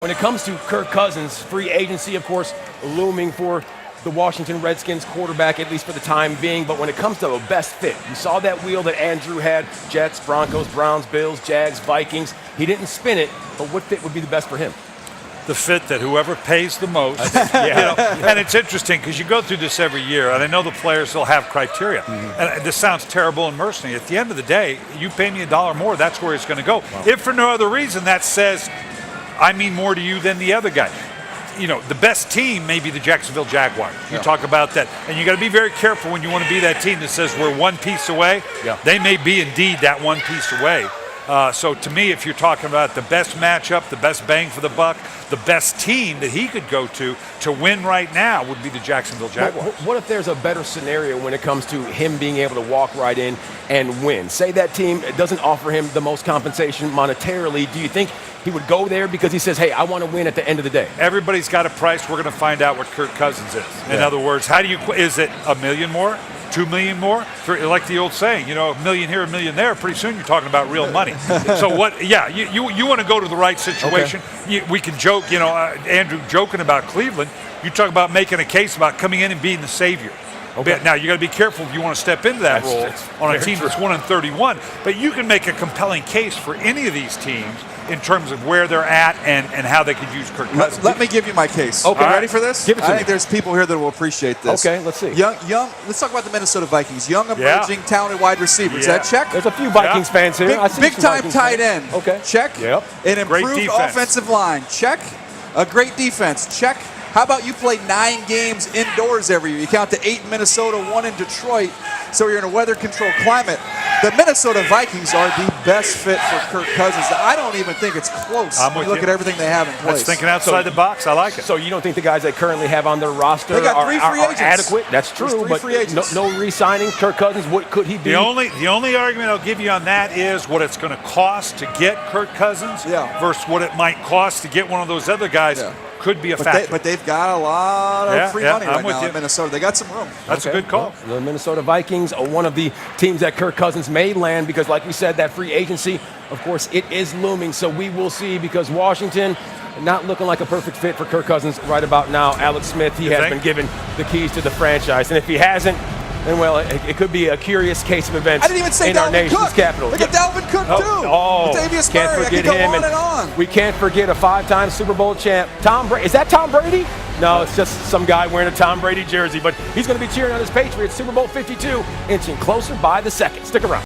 When it comes to Kirk Cousins, free agency, of course, looming for the Washington Redskins quarterback, at least for the time being. But when it comes to a best fit, you saw that wheel that Andrew had, Jets, Broncos, Browns, Bills, Jags, Vikings. He didn't spin it, but what fit would be the best for him? The fit that whoever pays the most. And it's interesting because you go through this every year, and I know the players will have criteria. And this sounds terrible and mercenary. At the end of the day, you pay me $1 more, that's where it's going to go. Wow. If for no other reason, that says I mean more to you than the other guy. You know, the best team may be the Jacksonville Jaguars. You talk about that. And you got to be very careful when you want to be that team that says we're one piece away. They may be indeed that one piece away. So to me, if you're talking about the best matchup, the best bang for the buck, the best team that he could go to win right now would be the Jacksonville Jaguars. What if there's a better scenario when it comes to him being able to walk right in and win? Say that team doesn't offer him the most compensation monetarily. Do you think he would go there because he says, hey, I want to win at the end of the day? Everybody's got a price. We're going to find out what Kirk Cousins is. In other words, is it $1 million more? $2 million more? Like the old saying, you know, $1 million here, $1 million there. Pretty soon you're talking about real money. So what? Yeah, you want to go to the right situation. We can joke, you know, Andrew joking about Cleveland. You talk about making a case about coming in and being the savior. Now you got to be careful if you want to step into that role on a team that's 1-31. But you can make a compelling case for any of these teams in terms of where they're at and how they could use Kirk Cousins. Let me give you my case. Okay, ready for this? Give it to me. I think there's people here that will appreciate this. Okay, let's see. Young. Let's talk about the Minnesota Vikings. Young, emerging, talented wide receivers. That check. There's a few Vikings fans here. Big time tight end. Okay. Check. Yep. An improved offensive line. Check. A great defense. Check. How about you play 9 games indoors every year? You count the 8 in Minnesota, 1 in Detroit, so you're in a weather-controlled climate. The Minnesota Vikings are the best fit for Kirk Cousins. I don't even think it's close. I'm with you. Look at everything they have in place. That's thinking outside the box. I like it. So you don't think the guys they currently have on their roster are adequate? That's true, but no re-signing. Kirk Cousins, what could he be? The only argument I'll give you on that is what it's going to cost to get Kirk Cousins versus what it might cost to get one of those other guys. Could be a factor. But they've got a lot of free money right now in Minnesota. They got some room. That's a good call. Well, the Minnesota Vikings are one of the teams that Kirk Cousins may land because, like we said, that free agency, of course, it is looming. So we will see because Washington not looking like a perfect fit for Kirk Cousins right about now. Alex Smith, he has been given the keys to the franchise. And if he hasn't, then, well, it could be a curious case of events in our nation's capital. Look at Dalvin Cook, too. Latavius Murray. I could go on and on. We can't forget a 5-time Super Bowl champ, Tom Brady. Is that Tom Brady? No, it's just some guy wearing a Tom Brady jersey. But he's going to be cheering on his Patriots. Super Bowl 52, inching closer by the second. Stick around.